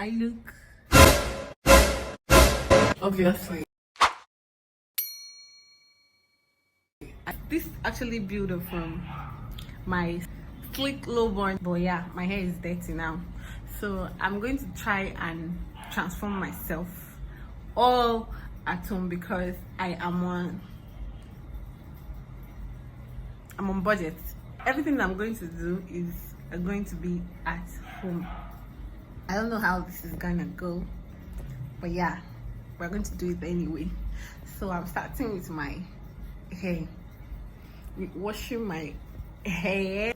I look obviously. This actually built up from my slick low bun, but yeah, my hair is dirty now, so I'm going to try and transform myself all at home because I'm on budget. Everything I'm going to do is going to be at home. I don't know how this is gonna go, but yeah, we're going to do it anyway. So I'm starting with my hair, with washing my hair.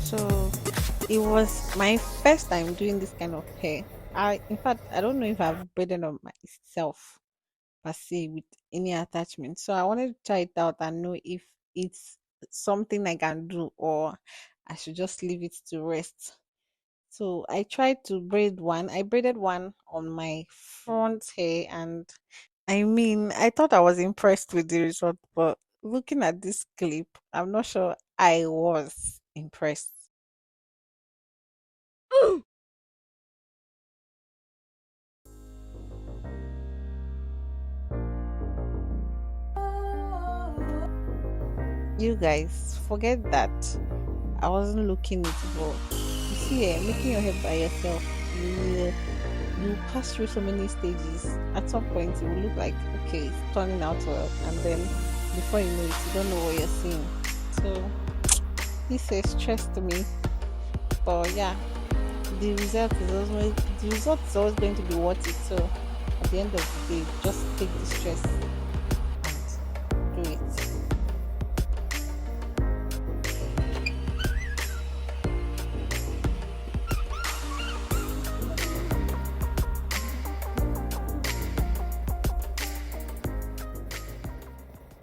So it was my first time doing this kind of hair. In fact, I don't know if I've braided on myself per se with any attachment. So I wanted to try it out and know if it's something I can do or I should just leave it to rest. So I tried to braid one. I braided one on my front hair, and I mean, I thought I was impressed with the result, but looking at this clip, I'm not sure I was impressed. You guys, forget that I wasn't looking it, but you see, making your hair by yourself, you you pass through so many stages. At some point, it will look like okay, it's turning out well, and then before you know it, you don't know what you're seeing. So this is stress to me, but yeah, the result is always going to be worth it. So at the end of the day, just take the stress and do it.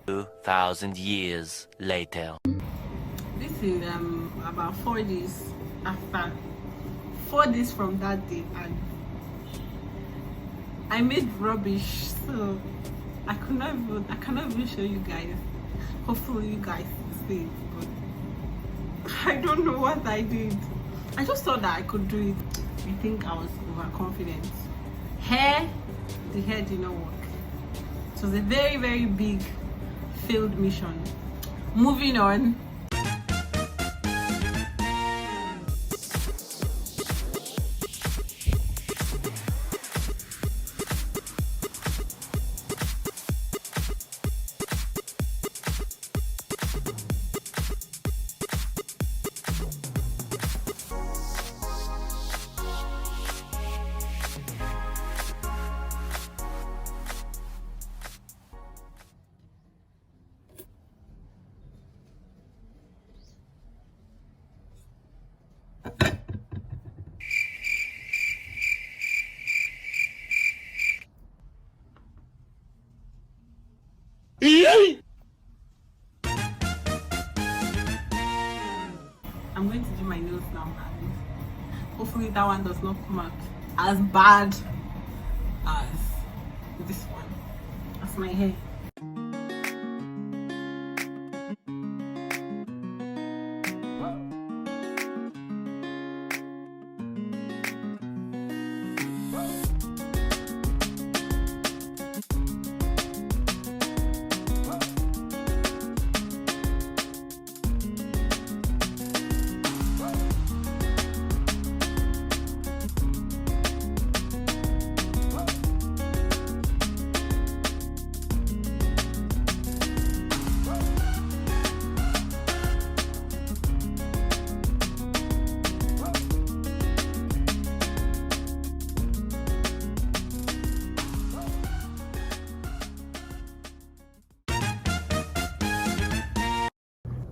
2,000 years later. This is about 4 days after, 4 days from that day, and I made rubbish, so I cannot even show you guys. Hopefully you guys see it, but I don't know what I did. I just thought that I could do it. I think I was overconfident. The hair did not work. It was a very, very big failed mission. Moving on. I'm going to do my nails now, and hopefully that one does not come out as bad as this one, as my hair.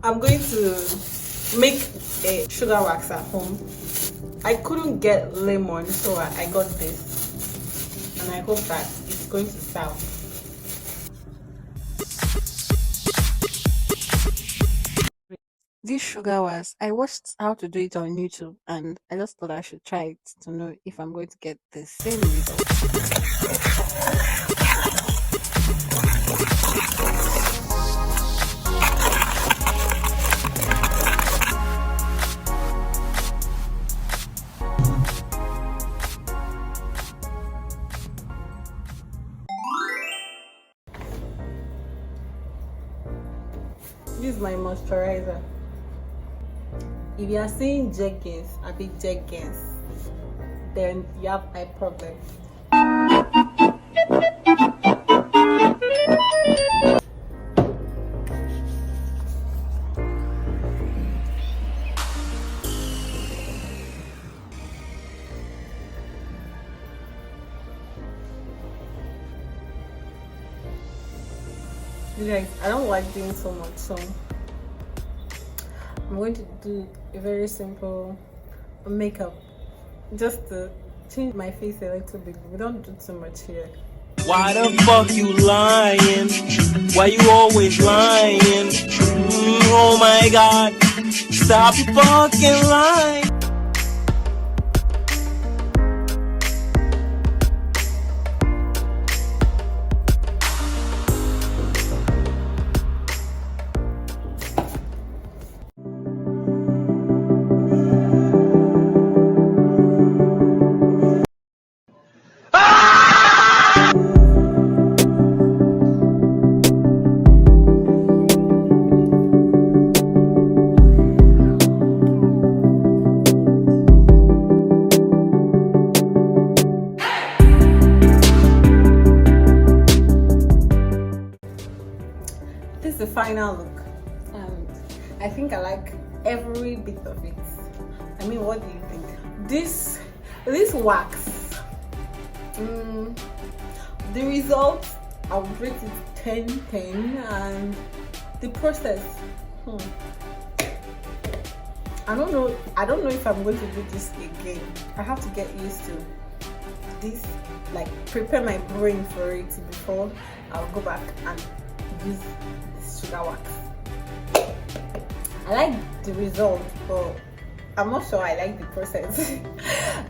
I'm going to make a sugar wax at home. I couldn't get lemon, so I got this, and I hope that it's going to serve. This sugar was, I watched how to do it on YouTube and I just thought I should try it to know if I'm going to get the same result. This is my moisturizer. If you are seeing jeggings, a bit jeggings, then you have eye problem. You guys, I don't like doing so much, so I'm going to do a very simple makeup just to change my face a little bit. We don't do too much here. Why the fuck you lying? Why you always lying? Oh my god, stop fucking lying. This is the final look, and I think I like every bit of it. I mean, what do you think? This wax, the result, I would rate it 10/10, and the process, I don't know if I'm going to do this again. I have to get used to this, like prepare my brain for it before I'll go back and use this sugar wax. I like the result, but I'm not sure I like the process.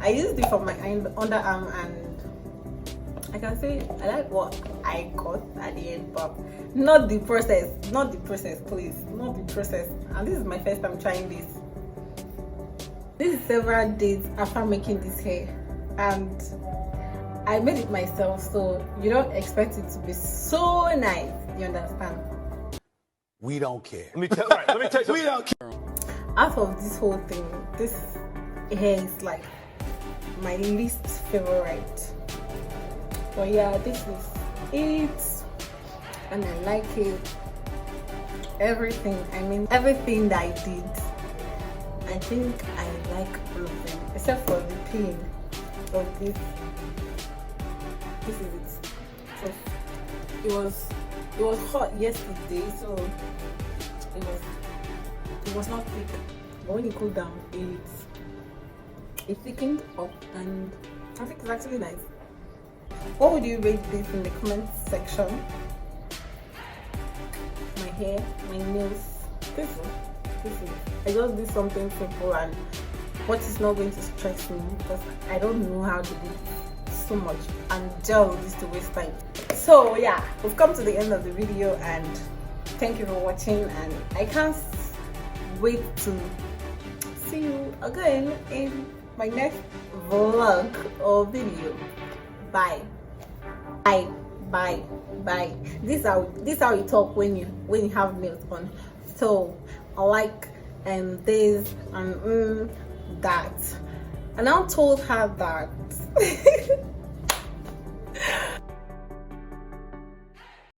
I used it for my underarm, and I can say I like what I got at the end, but not the process. Not the process, please. Not the process. And this is my first time trying this. This is several days after making this hair, and I made it myself, so you don't expect it to be so nice. You understand? We don't care. Let me tell you, We don't care. Out of this whole thing, this hair is like my least favorite. But yeah, this is it, and I like it. Everything, I mean, everything that I did, I think I like all of them, except for the pin of this. This is it. So it was hot yesterday, so it was not thick. But when it cooled down, it thickened up, and I think it's actually nice. What would you rate this in the comment section? My hair, my nails, this is. I just did something simple, and what is not going to stress me, because I don't know how to do so much, and gel is to waste time. So yeah, we've come to the end of the video, and thank you for watching, and I can't wait to see you again in my next vlog or video. Bye. This is how you talk when you have nails on. So I like this and that, and I told her that